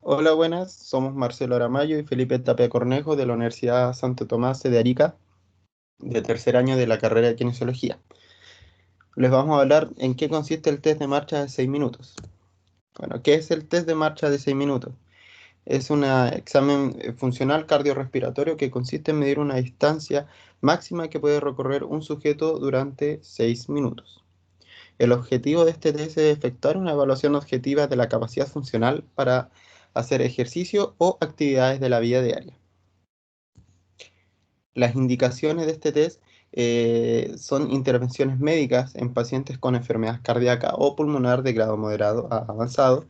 Hola, buenas. Somos Marcelo Aramayo y Felipe Tapia Cornejo de la Universidad Santo Tomás de Arica, de tercer año de la carrera de Kinesiología. Les vamos a hablar en qué consiste el test de marcha de 6 minutos. Bueno, ¿qué es el test de marcha de 6 minutos? Es un examen funcional cardiorrespiratorio que consiste en medir una distancia máxima que puede recorrer un sujeto durante 6 minutos. El objetivo de este test es efectuar una evaluación objetiva de la capacidad funcional para hacer ejercicio o actividades de la vida diaria. Las indicaciones de este test son intervenciones médicas en pacientes con enfermedad cardíaca o pulmonar de grado moderado a avanzado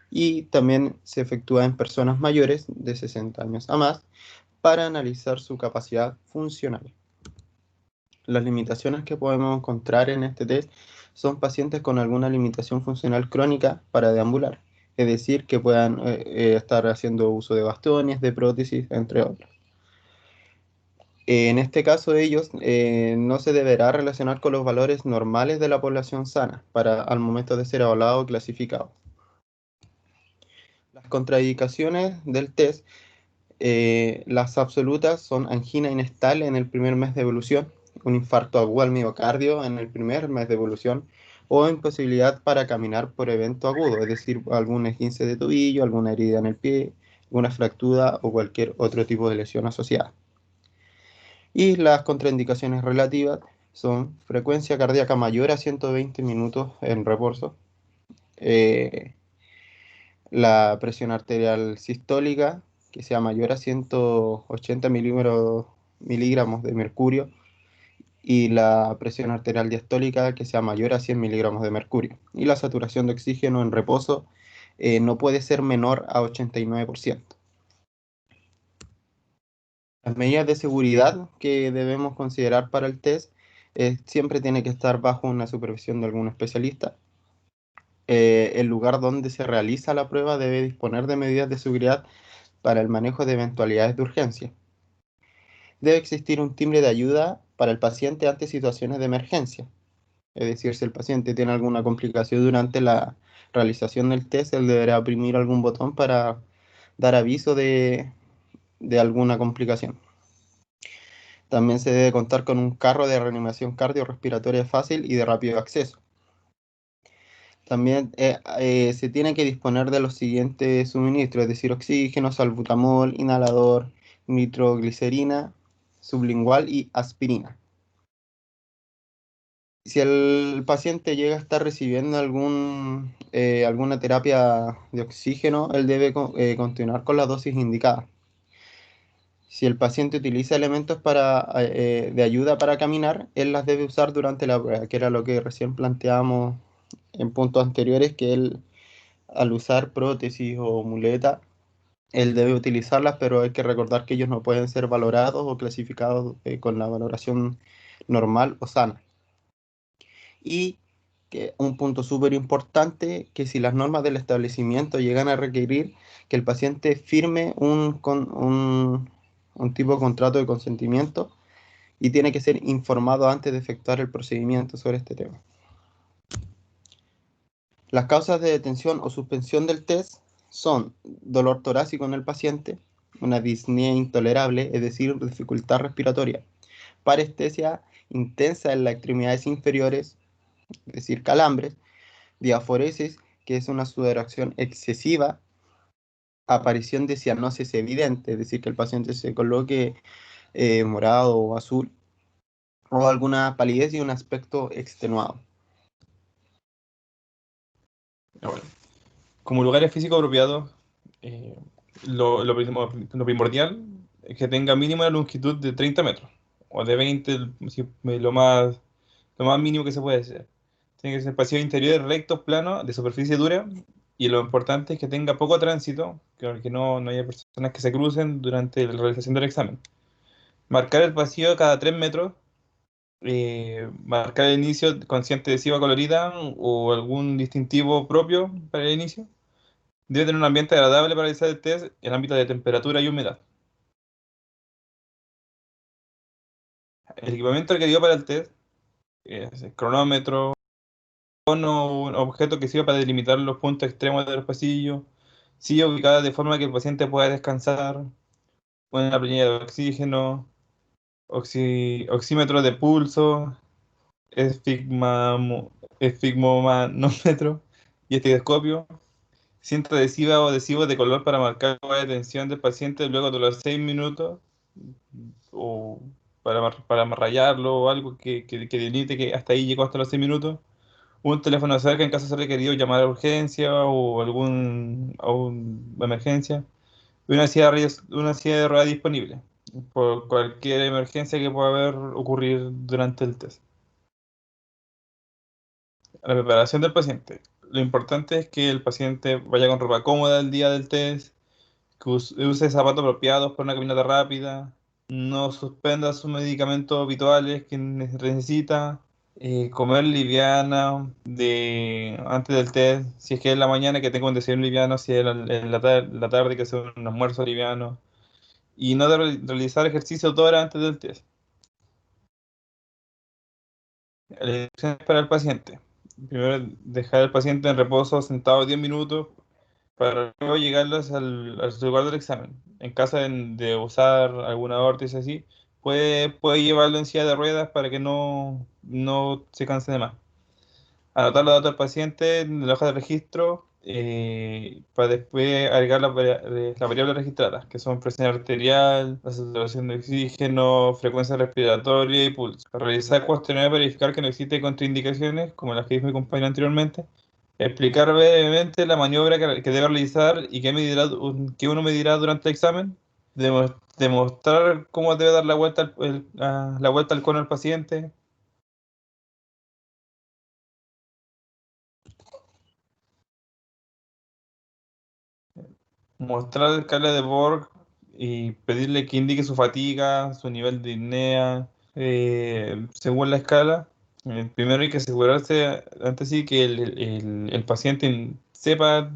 y también se efectúa en personas mayores de 60 años a más para analizar su capacidad funcional. Las limitaciones que podemos encontrar en este test son pacientes con alguna limitación funcional crónica para deambular, es decir, que puedan estar haciendo uso de bastones, de prótesis, entre otros. En este caso, ellos no se deberá relacionar con los valores normales de la población sana para al momento de ser evaluado o clasificado. Las contraindicaciones del test, las absolutas son angina inestable en el primer mes de evolución, un infarto agudo al miocardio en el primer mes de evolución o imposibilidad para caminar por evento agudo, es decir, algún esguince de tobillo, alguna herida en el pie, alguna fractura o cualquier otro tipo de lesión asociada. Y las contraindicaciones relativas son frecuencia cardíaca mayor a 120 minutos en reposo, eh, la presión arterial sistólica que sea mayor a 180 miligramos de mercurio y la presión arterial diastólica que sea mayor a 100 miligramos de mercurio. Y la saturación de oxígeno en reposo no puede ser menor a 89%. Las medidas de seguridad que debemos considerar para el test siempre tiene que estar bajo una supervisión de algún especialista. El lugar donde se realiza la prueba debe disponer de medidas de seguridad para el manejo de eventualidades de urgencia. Debe existir un timbre de ayuda para el paciente ante situaciones de emergencia. Es decir, si el paciente tiene alguna complicación durante la realización del test, él deberá oprimir algún botón para dar aviso de alguna complicación. También se debe contar con un carro de reanimación cardiorrespiratoria fácil y de rápido acceso. También se tiene que disponer de los siguientes suministros, es decir, oxígeno, salbutamol, inhalador, nitroglicerina, sublingual y aspirina. Si el paciente llega a estar recibiendo alguna terapia de oxígeno, él debe continuar con la dosis indicada. Si el paciente utiliza elementos de ayuda para caminar, él las debe usar durante la prueba, que era lo que recién planteábamos en puntos anteriores, que él al usar prótesis o muleta, él debe utilizarlas, pero hay que recordar que ellos no pueden ser valorados o clasificados con la valoración normal o sana. Y que un punto súper importante, que si las normas del establecimiento llegan a requerir que el paciente firme un tipo de contrato de consentimiento y tiene que ser informado antes de efectuar el procedimiento sobre este tema. Las causas de detención o suspensión del test son dolor torácico en el paciente, una disnea intolerable, es decir, dificultad respiratoria, parestesia intensa en las extremidades inferiores, es decir, calambres, diaforesis, que es una sudoración excesiva, aparición de cianosis evidente, es decir, que el paciente se coloque morado o azul, o alguna palidez y un aspecto extenuado. Ah, bueno. Como lugares físicos apropiados, eh, lo primordial es que tenga mínimo una longitud de 30 metros, o de 20, lo más mínimo que se puede hacer. Tiene que ser espacios interiores rectos, planos, de superficie dura, y lo importante es que tenga poco tránsito, que no haya personas que se crucen durante la realización del examen. Marcar el vacío cada 3 metros, marcar el inicio con cinta adhesiva colorida o algún distintivo propio para el inicio. Debe tener un ambiente agradable para realizar el test en el ámbito de temperatura y humedad. El equipamiento requerido para el test es el cronómetro, un objeto que sirva para delimitar los puntos extremos de los pasillos, Sí, ubicada de forma que el paciente pueda descansar, una planilla de oxígeno, oxímetro de pulso, esfigmomanómetro y estetoscopio, cinta adhesiva o adhesivo de color para marcar la tensión del paciente luego de los 6 minutos, o para rayarlo o algo que delimite que hasta ahí llegó hasta los 6 minutos. Un teléfono cerca en caso de ser requerido llamar a urgencia o una emergencia. Y una silla de ruedas disponible por cualquier emergencia que pueda haber ocurrir durante el test. La preparación del paciente. Lo importante es que el paciente vaya con ropa cómoda el día del test, que use zapatos apropiados para una caminata rápida, no suspenda sus medicamentos habituales que necesita, comer liviana antes del test, si es que es en la mañana que tenga un desayuno liviano, si es la tarde que sea un almuerzo liviano, y no realizar ejercicio 2 horas antes del test. Las instrucciones para el paciente. Primero, dejar al paciente en reposo sentado 10 minutos para luego llegarlos al su lugar del examen. En caso de usar alguna órtesis así, puede llevarlo en silla de ruedas para que no se canse de más. Anotar los datos del paciente en la hoja de registro, para después agregar la variable registrada, que son presión arterial, la saturación de oxígeno, frecuencia respiratoria y pulso. Realizar cuestionarios para verificar que no existen contraindicaciones, como las que dijo mi compañero anteriormente. Explicar brevemente la maniobra que debe realizar y qué uno medirá durante el examen. Demostrar cómo debe dar la vuelta al cono al paciente. Mostrar la escala de Borg y pedirle que indique su fatiga, su nivel de apnea, según la escala. Primero hay que asegurarse, antes sí, que el paciente sepa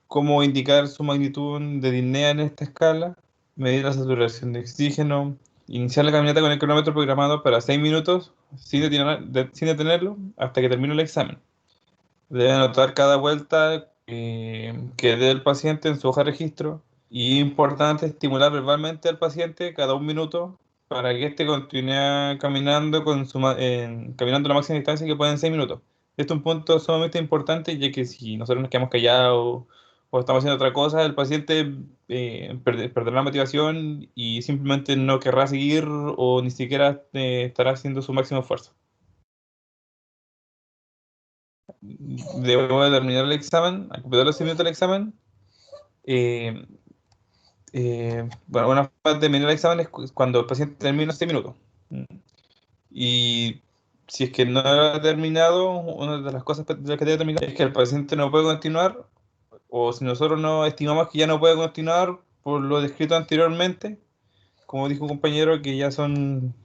cómo indicar su magnitud de disnea en esta escala, medir la saturación de oxígeno, iniciar la caminata con el cronómetro programado para 6 minutos sin detenerlo hasta que termine el examen. Debe anotar cada vuelta que dé el paciente en su hoja de registro. Y es importante estimular verbalmente al paciente cada 1 minuto para que éste continúe caminando, caminando la máxima distancia que puede en 6 minutos. Este es un punto sumamente importante, ya que si nosotros nos quedamos callados o estamos haciendo otra cosa, el paciente perderá la motivación y simplemente no querrá seguir o ni siquiera estará haciendo su máximo esfuerzo. Debo de terminar el examen, al completar los 6 minutos del examen. eh, bueno, una forma de terminar el examen es cuando el paciente termina 6 minutos. Y si es que no ha terminado, una de las cosas de las que debe terminar es que el paciente no puede continuar, o si nosotros no estimamos que ya no puede continuar por lo descrito anteriormente, como dijo un compañero, que ya son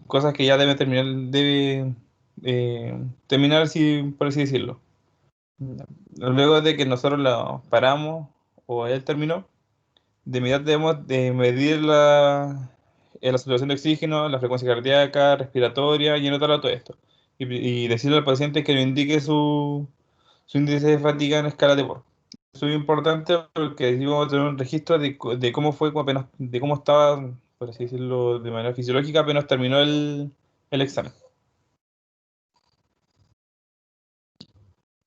cosas que ya debe terminar, por así decirlo. Luego de que nosotros lo paramos o él terminó, de inmediato debemos de medir la saturación de oxígeno, la frecuencia cardíaca, respiratoria y anotarlo todo esto. Y decirle al paciente que nos indique su índice de fatiga en escala de Borg. Eso es importante porque así vamos a tener un registro de cómo fue, de cómo estaba, por así decirlo, de manera fisiológica, apenas terminó el examen.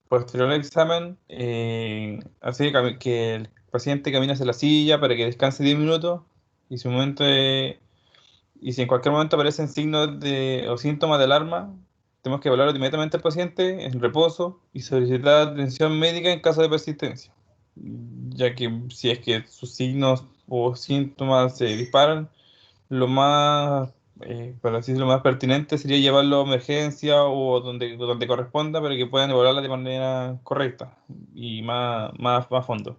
Posterior al examen, hace que el paciente camine hacia la silla para que descanse 10 minutos y, y si en cualquier momento aparecen signos o síntomas de alarma, tenemos que evaluar inmediatamente al paciente en reposo y solicitar atención médica en caso de persistencia, ya que si es que sus signos o síntomas se disparan, para así decirlo, lo más pertinente sería llevarlo a emergencia o donde corresponda, para que puedan evaluarla de manera correcta y más a fondo.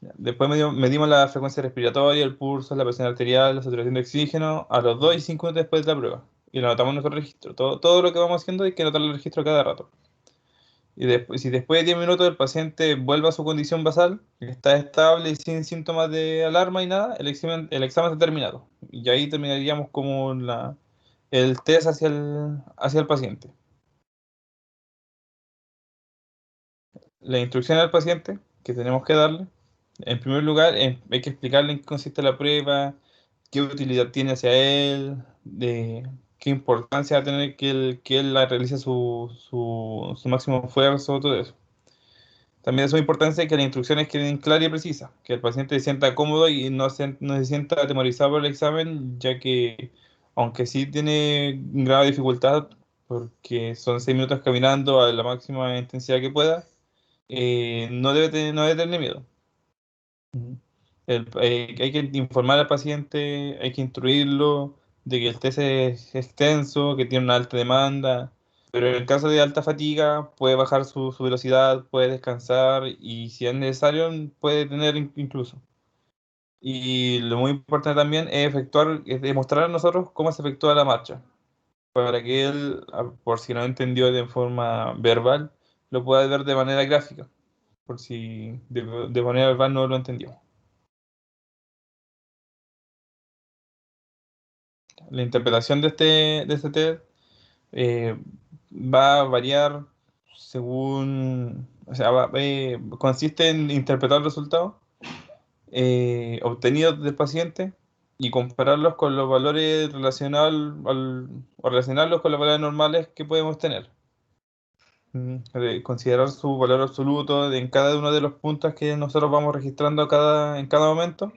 Después medimos la frecuencia respiratoria, el pulso, la presión arterial, la saturación de oxígeno a los 2 y 5 minutos después de la prueba. Y lo anotamos en nuestro registro. Todo lo que vamos haciendo hay que anotar el registro cada rato. Y si después de 10 minutos el paciente vuelve a su condición basal, está estable y sin síntomas de alarma y nada, el examen está terminado. Y ahí terminaríamos como el test hacia el paciente. La instrucción al paciente. que tenemos que darle. En primer lugar, hay que explicarle en qué consiste la prueba, qué utilidad tiene hacia él, de qué importancia va a tener que él la realice su máximo esfuerzo, todo eso. También es muy importante que las instrucciones queden claras y precisas, que el paciente se sienta cómodo y no se sienta atemorizado por el examen, ya que aunque sí tiene un grado de dificultad, porque son 6 minutos caminando a la máxima intensidad que pueda, no debe tener miedo. Ujú. Hay que informar al paciente, hay que instruirlo de que el test es extenso, que tiene una alta demanda, pero en el caso de alta fatiga puede bajar su velocidad, puede descansar y si es necesario puede tener incluso. Y lo muy importante también es demostrar a nosotros cómo se efectúa la marcha, para que él, por si no entendió de forma verbal, lo pueda ver de manera gráfica, por si de manera verbal no lo entendió. La interpretación de este test eh, va a variar según, o sea, consiste en interpretar los resultados obtenidos del paciente y compararlos con los valores relacionados o relacionarlos con los valores normales que podemos tener. Considerar su valor absoluto en cada uno de los puntos que nosotros vamos registrando en cada momento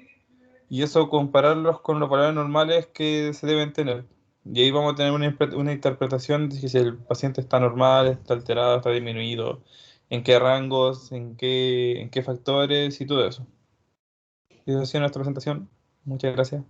y eso compararlos con los valores normales que se deben tener. Y ahí vamos a tener una interpretación de si el paciente está normal, está alterado, está disminuido, en qué rangos, en qué factores y todo eso. Y esa ha sido nuestra presentación. Muchas gracias.